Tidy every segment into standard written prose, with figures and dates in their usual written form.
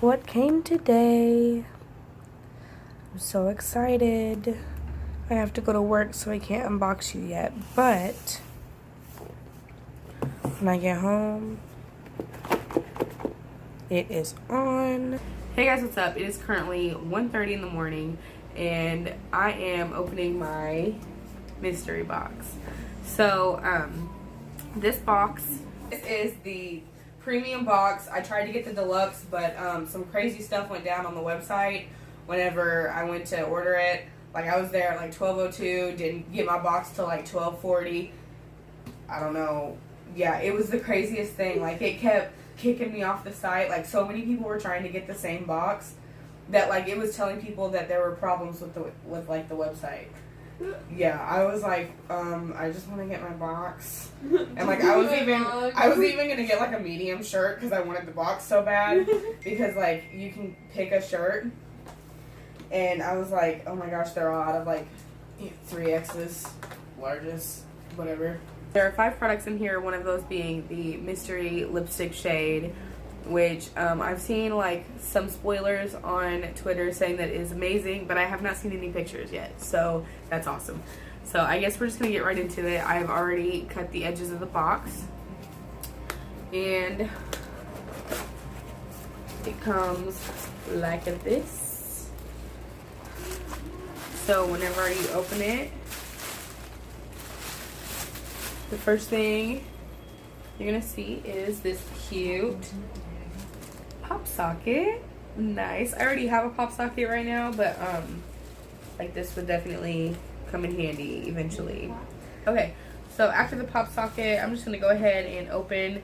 what came today. I'm so excited. I have to go to work, so I can't unbox you yet, but when I get home, it is on. Hey guys, what's up? It is currently 1:30 in the morning, and I am opening my mystery box. So, this is the premium box. I tried to get the deluxe, but some crazy stuff went down on the website whenever I went to order it. Like, I was there at like 12:02, didn't get my box till like 12:40. I don't know. Yeah, it was the craziest thing. Like, it kept kicking me off the site. Like, so many people were trying to get the same box that, like, it was telling people that there were problems with the website. Yeah, I was like, I just want to get my box. And like, I was even gonna get like a medium shirt because I wanted the box so bad, because like you can pick a shirt, and I was like, oh my gosh, they're all out of like 3X's, largest, whatever. There are 5 products in here, one of those being the mystery lipstick shade, which I've seen like some spoilers on Twitter saying that it is amazing, but I have not seen any pictures yet, so that's awesome. So I guess we're just gonna get right into it. I have already cut the edges of the box, and it comes like this. So whenever you open it, the first thing you're gonna see is this cute pop socket. Nice. I already have a pop socket right now, but like this would definitely come in handy eventually. Okay, so after the pop socket, I'm just gonna go ahead and open.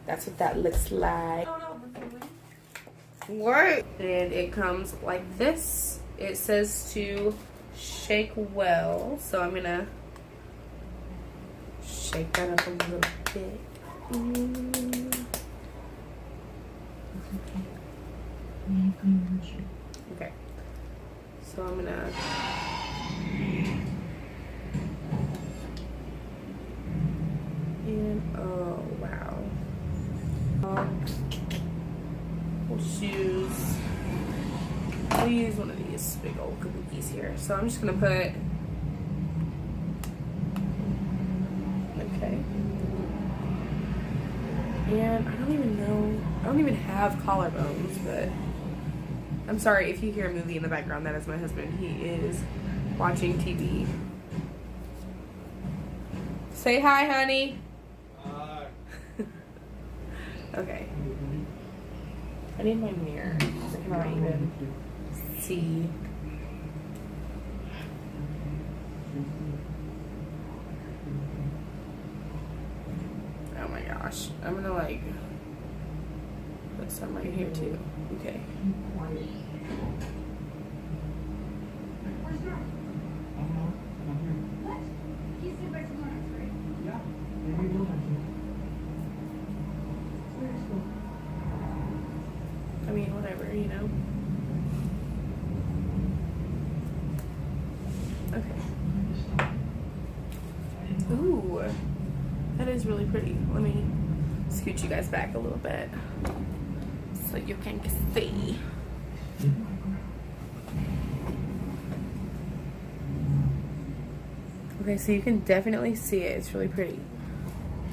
That's what that looks like. What? And it comes like this. It says to shake well, so I'm gonna shake that up a little bit. Okay, so I'm gonna and oh wow, shoes. I'll use one of these big old kabukis here. So I'm just gonna put, okay. And I don't even have collarbones, but I'm sorry if you hear a movie in the background. That is my husband. He is watching TV. Say hi, honey. Hi. Okay. I need my mirror. I cannot even see. Oh my gosh. I'm gonna like put some right here too. Okay. I mean, whatever, you know. Okay. Ooh, that is really pretty. Let me scoot you guys back a little bit so you can see. Okay, so you can definitely see it. It's really pretty.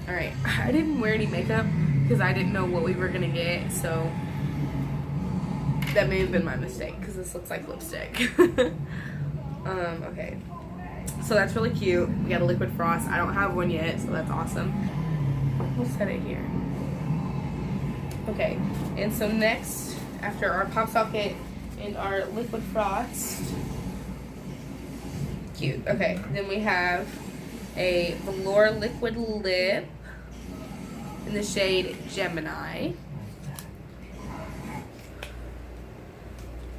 All right, I didn't wear any makeup because I didn't know what we were gonna get, so that may have been my mistake because this looks like lipstick. Okay, so that's really cute. We got a liquid frost. I don't have one yet, so that's awesome. We'll set it here. Okay, and so next, after our pop socket and our liquid frost, cute. Okay, then we have a velour liquid lip in the shade Gemini.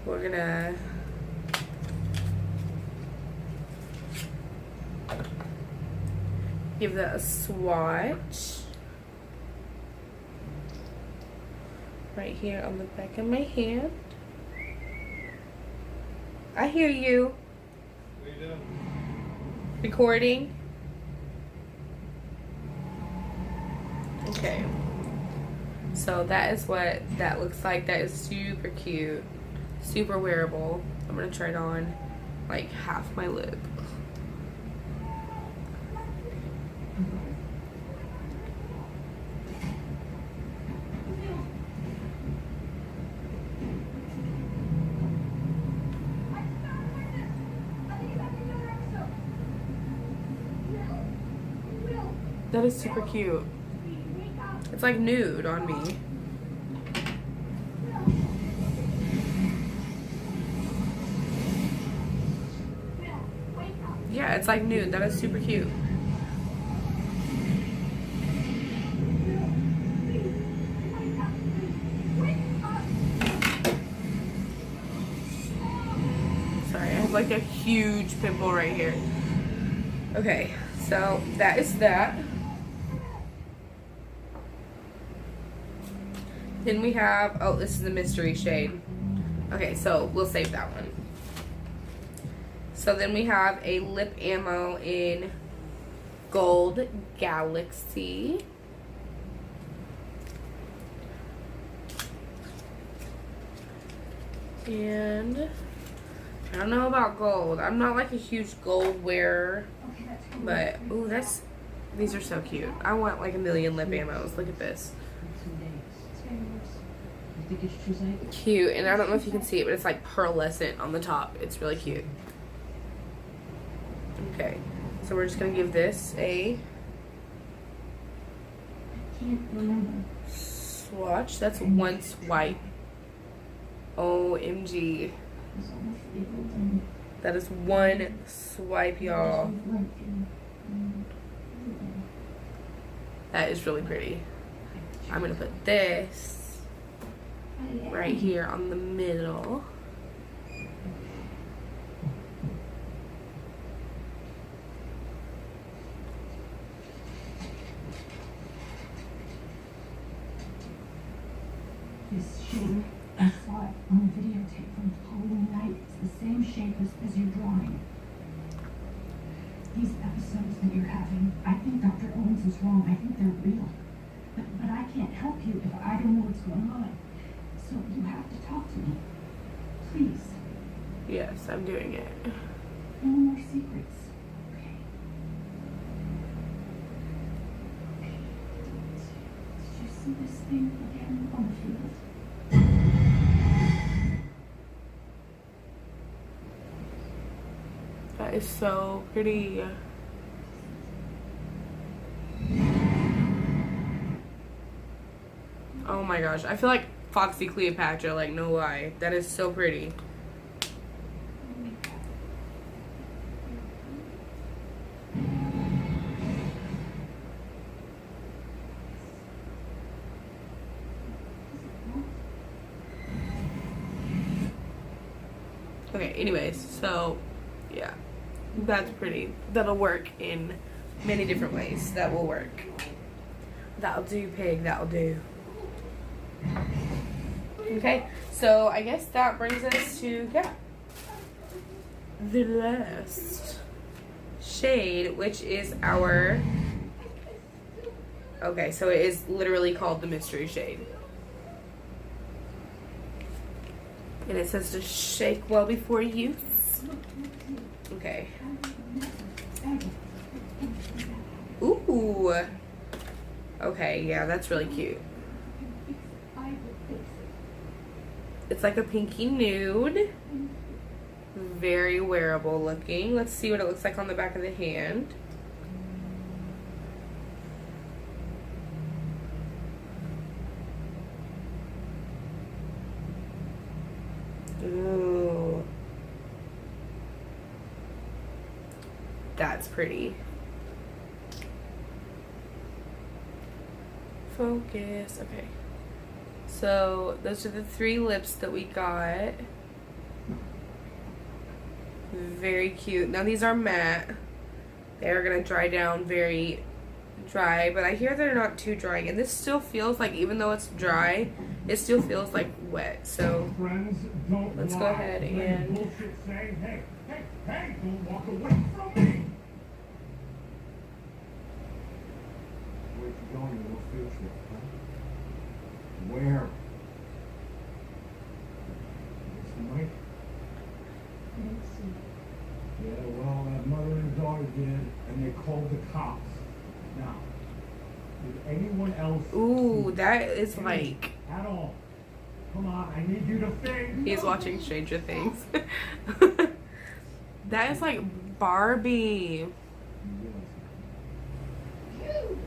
We're gonna give that a swatch right here on the back of my hand. I hear you. What are you doing? Recording. Okay. So that is what that looks like. That is super cute, super wearable. I'm gonna try it on like half my lip. That is super cute. It's like nude on me. Yeah, it's like nude. That is super cute. Sorry, I have like a huge pimple right here. Okay, so that is that. Then we have, oh, this is the mystery shade. Okay, so we'll save that one. So then we have a lip ammo in Gold Galaxy. And I don't know about gold. I'm not like a huge gold wearer, but ooh, these are so cute. I want like a million lip ammos. Look at this. Cute, and I don't know if you can see it, but it's like pearlescent on the top. It's really cute. Okay, so we're just gonna give this a swatch. That's one swipe. OMG. That is one swipe, y'all. That is really pretty. I'm gonna put this right here on the middle. This shape, I saw it on the videotape from Halloween night. It's the same shape as your drawing. These episodes that you're having, I think Dr. Owens is wrong. I think they're real. But I can't help you if I don't know what's going on. So you have to talk to me. Please. Yes, I'm doing it. No more secrets. Okay. Did you see this thing again on the field? That is so pretty. Oh my gosh, I feel like Foxy Cleopatra, like no lie. That is so pretty. Okay, anyways, so yeah, that's pretty. That'll work in many different ways. That will work. That'll do, pig. That'll do. Okay, so I guess that brings us to, yeah, the last shade, which is our, okay, so it is literally called the mystery shade. And it says to shake well before use. Okay. Ooh. Okay, yeah, that's really cute. It's like a pinky nude. Very wearable looking. Let's see what it looks like on the back of the hand. Ooh. That's pretty. Focus. Okay. So those are the 3 lips that we got. Very cute. Now these are matte. They're gonna dry down very dry, but I hear they're not too dry. And this still feels like, even though it's dry, it still feels like wet. So let's go ahead and Hey, don't walk away from me. Where you going, little field trip, huh? Where? It's the mic. Yeah, well, that mother and daughter did, and they called the cops. Now, did anyone else? Ooh, see that is any like at all? Come on, I need you to think. he's watching Stranger Things. That is like Barbie. You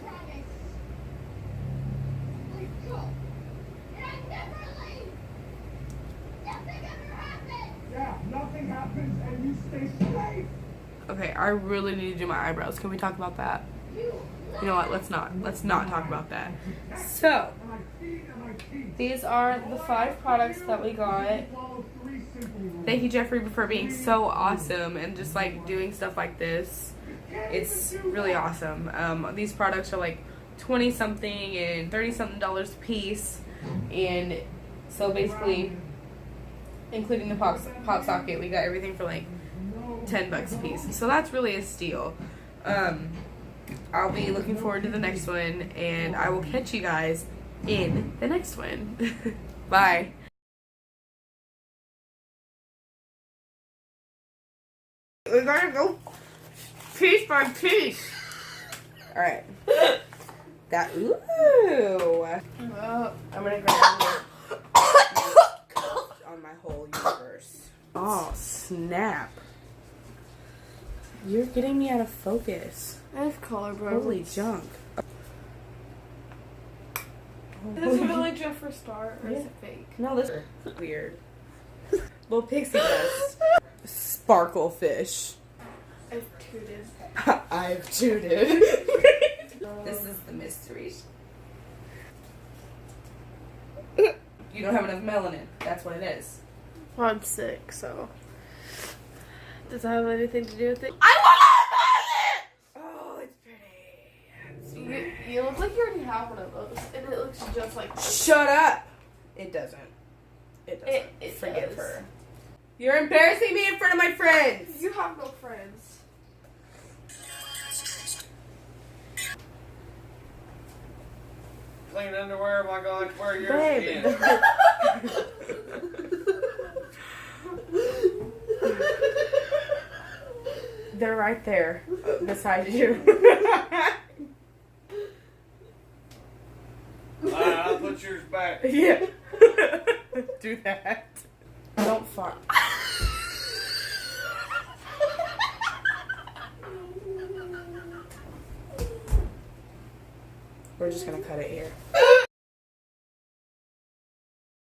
promise. Let's go. And I never leave. Nothing ever happens. Yeah, nothing happens, and you stay safe. Okay, I really need to do my eyebrows. Can we talk about that? You You know what? Let's not talk about that. So, And I feed and I teach. these are the 5 products that we got. Follow 3 simple rules. Thank you, Jeffrey, for being so awesome and just like doing stuff like this. It's really awesome. These products are like 20 something and 30 something dollars a piece, and so basically, including the pop socket, we got everything for like 10 bucks a piece. So that's really a steal. I'll be looking forward to the next one, and I will catch you guys in the next one. Bye. We're gonna go piece by piece. Alright. That, ooh. I'm gonna grab on my whole universe. Oh, snap. You're getting me out of focus. I have color, bro. Holy junk. Is this really Jeffrey Star or is it fake? No, this is weird. Little pixie dust. Sparkle fish. I've tooted. I've tooted. This is the mystery. You don't have enough melanin. That's what it is. Well, I'm sick, so. Does that have anything to do with it? I want to have it! Oh, it's pretty. You look like you already have one of those, and it looks just like this. Shut up! It doesn't. It doesn't. It Forgive does. her. You're embarrassing me in front of my friends. You have no friends. Clean underwear, my God, where yours Babe. is. They're right there, beside you. I'll put yours back. Yeah. Do that. Don't fart. We're just gonna cut it here.